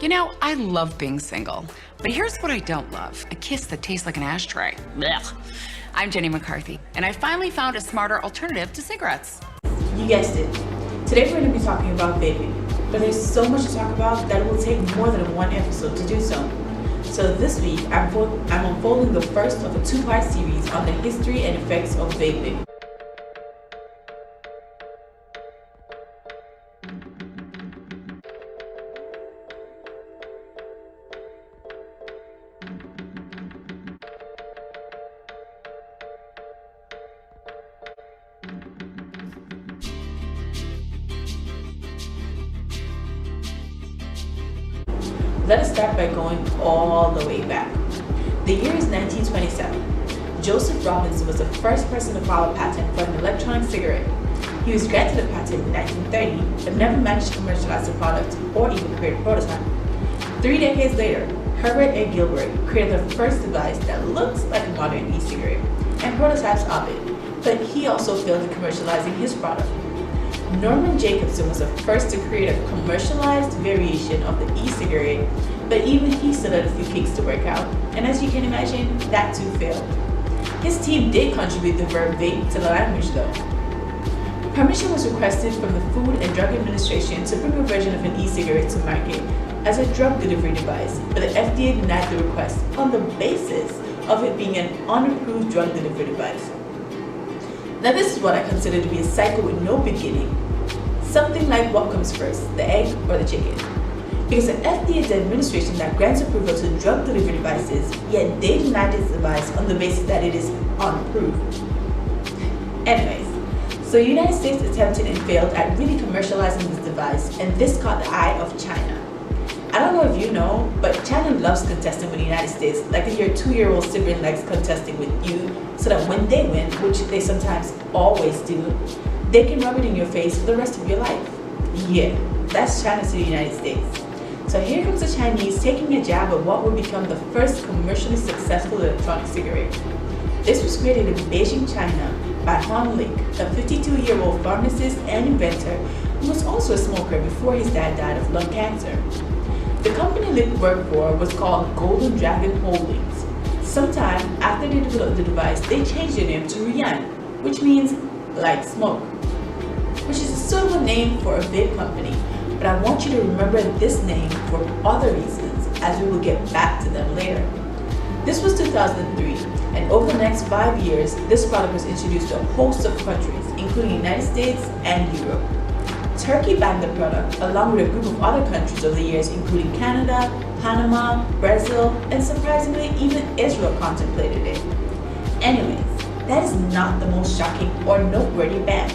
You know, I love being single, but here's what I don't love: a kiss that tastes like an ashtray. Blech. I'm Jenny McCarthy, and I finally found a smarter alternative to cigarettes. You guessed it. Today we're going to be talking about vaping, but there's so much to talk about that it will take more than one episode to do so. So this week, I'm unfolding the first of a two-part series on the history and effects of vaping. Let us start by going all the way back. The year is 1927. Joseph Robinson was the first person to file a patent for an electronic cigarette. He was granted a patent in 1930, but never managed to commercialize the product or even create a prototype. 3 decades later, Herbert A. Gilbert created the first device that looks like a modern e-cigarette and prototypes of it, but he also failed in commercializing his product. Norman Jacobson was the first to create a commercialized variation of the e-cigarette, but even he still had a few kinks to work out, and as you can imagine, that too failed. His team did contribute the verb vape to the language though. Permission was requested from the Food and Drug Administration to bring a version of an e-cigarette to market as a drug delivery device, but the FDA denied the request on the basis of it being an unapproved drug delivery device. Now this is what I consider to be a cycle with no beginning. Something like what comes first, the egg or the chicken? Because the FDA is the administration that grants approval to drug delivery devices, yet they deny this device on the basis that it is unapproved. Anyways, so the United States attempted and failed at really commercializing this device, and this caught the eye of China. I don't know if you know, but China loves contesting with the United States, like your 2-year-old sibling likes contesting with you, so that when they win, which they sometimes always do, they can rub it in your face for the rest of your life. Yeah, that's China to the United States. So here comes the Chinese taking a jab at what would become the first commercially successful electronic cigarette. This was created in Beijing, China by Han Lik, a 52-year-old pharmacist and inventor who was also a smoker before his dad died of lung cancer. The company Lik worked for was called Golden Dragon Holdings. Sometime after they developed the device, they changed their name to Rant, which means light smoke, which is a suitable name for a vape company, but I want you to remember this name for other reasons, as we will get back to them later. This was 2003, and over the next 5 years, this product was introduced to a host of countries, including the United States and Europe. Turkey banned the product, along with a group of other countries over the years, including Canada, Panama, Brazil, and surprisingly, even Israel contemplated it. Anyways, that is not the most shocking or noteworthy ban.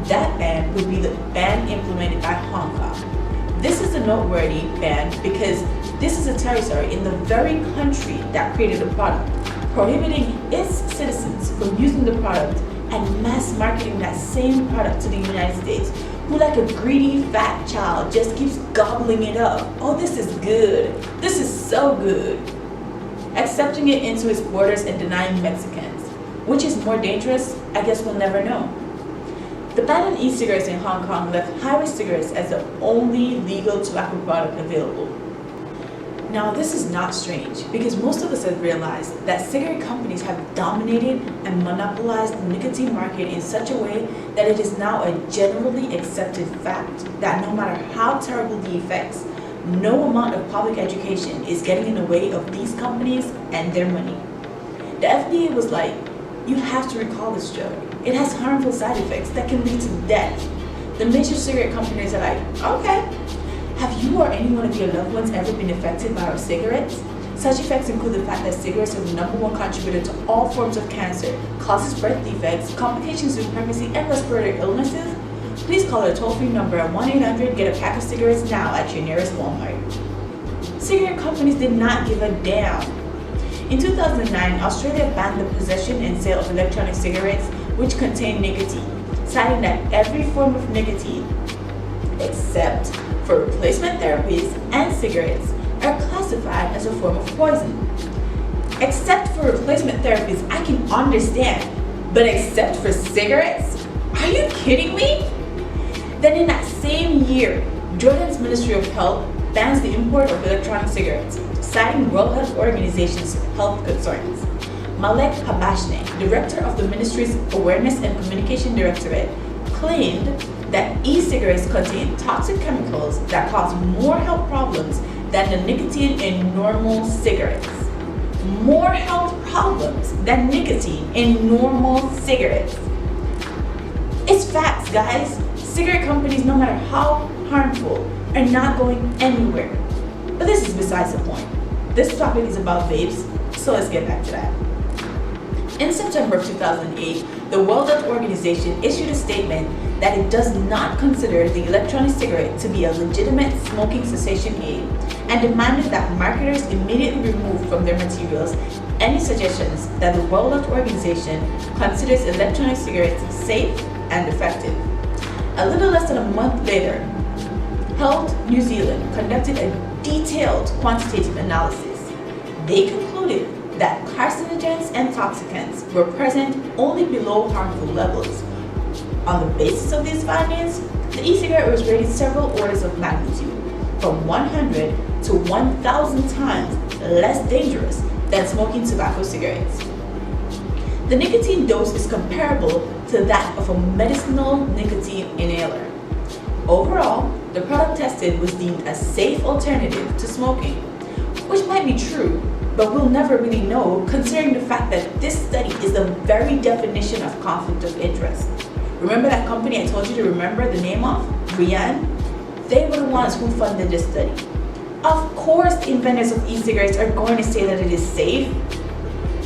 That ban would be the ban implemented by Hong Kong. This is a noteworthy ban because this is a territory in the very country that created the product, prohibiting its citizens from using the product and mass marketing that same product to the United States, who like a greedy fat child just keeps gobbling it up. Oh, this is good. This is so good. Accepting it into its borders and denying Mexicans. Which is more dangerous? I guess we'll never know. The ban on e-cigarettes in Hong Kong left high-risk cigarettes as the only legal tobacco product available. Now this is not strange, because most of us have realized that cigarette companies have dominated and monopolized the nicotine market in such a way that it is now a generally accepted fact that no matter how terrible the effects, no amount of public education is getting in the way of these companies and their money. The FDA was like, you have to recall this drug. It has harmful side effects that can lead to death. The major cigarette companies are like, okay. Have you or any one of your loved ones ever been affected by our cigarettes? Such effects include the fact that cigarettes are the #1 contributor to all forms of cancer, causes birth defects, complications with pregnancy, and respiratory illnesses. Please call our toll-free number at 1-800-GET-A pack of cigarettes now at your nearest Walmart. Cigarette companies did not give a damn. In 2009, Australia banned the possession and sale of electronic cigarettes which contain nicotine, citing that every form of nicotine, except for replacement therapies and cigarettes, are classified as a form of poison. Except for replacement therapies, I can understand, but except for cigarettes? Are you kidding me? Then in that same year, Jordan's Ministry of Health bans the import of electronic cigarettes, citing World Health Organization's health concerns. Malek Habashne, director of the ministry's Awareness and Communication Directorate, claimed that e-cigarettes contain toxic chemicals that cause more health problems than the nicotine in normal cigarettes. More health problems than nicotine in normal cigarettes. It's facts, guys. Cigarette companies, no matter how harmful, are not going anywhere. But this is besides the point. This topic is about vapes, so let's get back to that. In September of 2008, the World Health Organization issued a statement that it does not consider the electronic cigarette to be a legitimate smoking cessation aid and demanded that marketers immediately remove from their materials any suggestions that the World Health Organization considers electronic cigarettes safe and effective. A little less than a month later, Health New Zealand conducted a detailed quantitative analysis. They concluded that carcinogens and toxicants were present only below harmful levels. On the basis of these findings, the e-cigarette was rated several orders of magnitude, from 100 to 1,000 times less dangerous than smoking tobacco cigarettes. The nicotine dose is comparable to that of a medicinal nicotine inhaler. Overall, the product tested was deemed a safe alternative to smoking, which might be true, but we'll never really know considering the fact that this study is the very definition of conflict of interest. Remember that company I told you to remember the name of? Rant? They were the ones who funded this study. Of course the inventors of e-cigarettes are going to say that it is safe.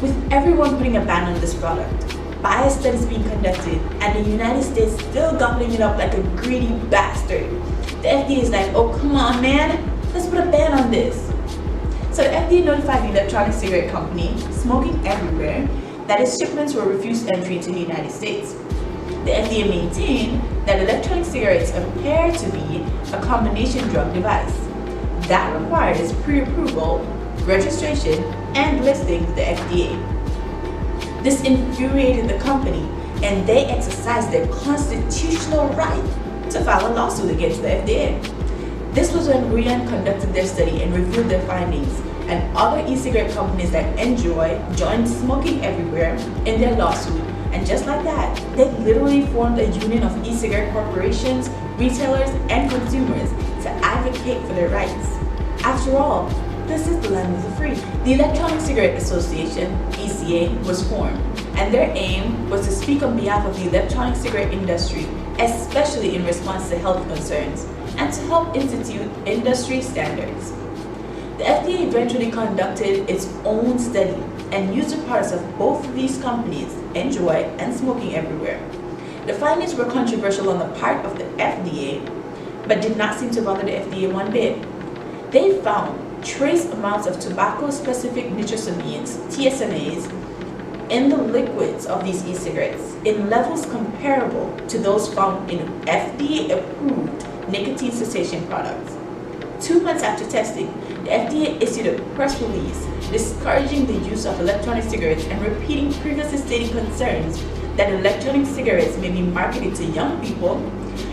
With everyone putting a ban on this product, bias studies being conducted, and the United States still gobbling it up like a greedy bastard, the FDA is like, oh come on man, let's put a ban on this. So the FDA notified the electronic cigarette company, Smoking Everywhere, that its shipments were refused entry into the United States. The FDA maintained that electronic cigarettes appear to be a combination drug device that requires pre-approval, registration, and listing with the FDA. This infuriated the company, and they exercised their constitutional right to file a lawsuit against the FDA. This was when Rant conducted their study and reviewed their findings, and other e-cigarette companies that Enjoy joined Smoking Everywhere in their lawsuit, and just like that, they literally formed a union of e-cigarette corporations, retailers, and consumers to advocate for their rights. After all, this is the land of the free. The Electronic Cigarette Association, ECA, was formed, and their aim was to speak on behalf of the electronic cigarette industry, especially in response to health concerns, and to help institute industry standards. The FDA eventually conducted its own study and used the products of both of these companies, Enjoy and Smoking Everywhere. The findings were controversial on the part of the FDA, but did not seem to bother the FDA one bit. They found trace amounts of tobacco-specific nitrosamines, TSNAs, in the liquids of these e-cigarettes in levels comparable to those found in FDA-approved nicotine cessation products. 2 months after testing, the FDA issued a press release discouraging the use of electronic cigarettes and repeating previously stated concerns that electronic cigarettes may be marketed to young people,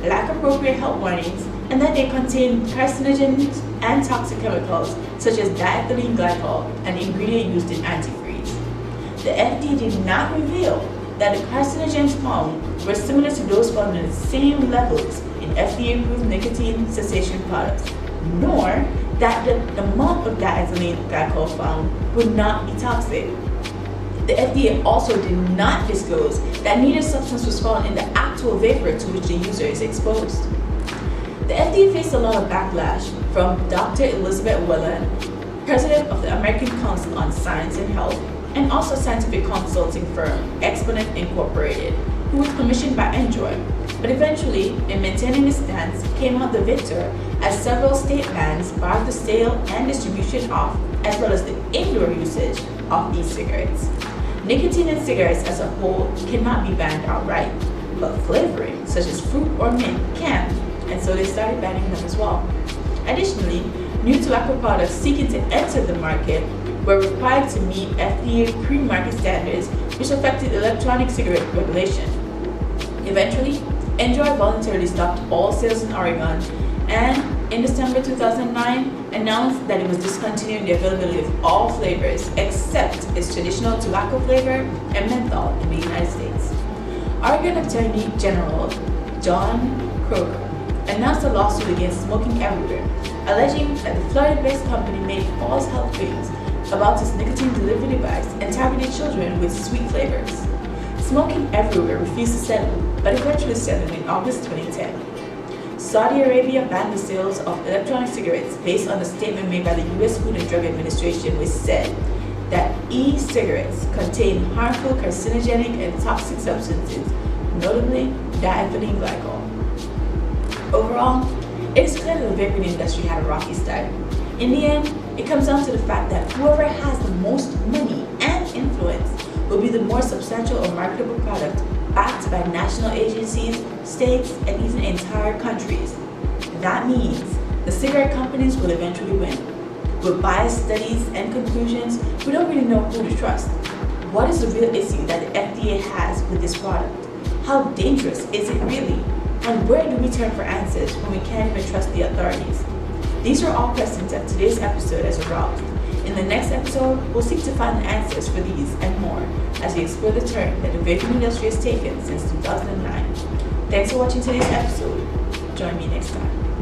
lack appropriate health warnings, and that they contain carcinogens and toxic chemicals such as diethylene glycol, an ingredient used in antifreeze. The FDA did not reveal that the carcinogens found were similar to those found in the same levels in FDA-approved nicotine cessation products, nor that the amount of diethylene glycol found would not be toxic. The FDA also did not disclose that neither substance was found in the actual vapor to which the user is exposed. The FDA faced a lot of backlash from Dr. Elizabeth Whelan, president of the American Council on Science and Health, and also scientific consulting firm Exponent Incorporated, who was commissioned by Enjoy, but eventually, in maintaining his stance, came out the victor as several state bans barred the sale and distribution of, as well as the indoor usage of e-cigarettes. Nicotine in cigarettes as a whole cannot be banned outright, but flavoring, such as fruit or mint, can, and so they started banning them as well. Additionally, new tobacco products seeking to enter the market were required to meet FDA pre-market standards, which affected electronic cigarette regulation. Eventually, Enjoy voluntarily stopped all sales in Oregon, and in December 2009, announced that it was discontinuing the availability of all flavors except its traditional tobacco flavor and menthol in the United States. Oregon Attorney General John Kroger announced a lawsuit against Smoking Everywhere, alleging that the Florida-based company made false health claims about its nicotine delivery device and targeted children with sweet flavors. Smoking Everywhere refused to settle, but eventually settled in August 2010. Saudi Arabia banned the sales of electronic cigarettes based on a statement made by the U.S. Food and Drug Administration, which said that e-cigarettes contain harmful carcinogenic and toxic substances, notably diethylene glycol. Overall, it is clear that the vaping industry had a rocky start. In the end, it comes down to the fact that whoever has the most money and influence will be the more substantial or marketable product, backed by national agencies, states, and even entire countries. That means the cigarette companies will eventually win. With biased studies and conclusions, we don't really know who to trust. What is the real issue that the FDA has with this product? How dangerous is it really? And where do we turn for answers when we can't even trust the authorities? These are all questions that today's episode has aroused. In the next episode, we'll seek to find the answers for these and more as we explore the turn that the vaping industry has taken since 2009. Thanks for watching today's episode. Join me next time.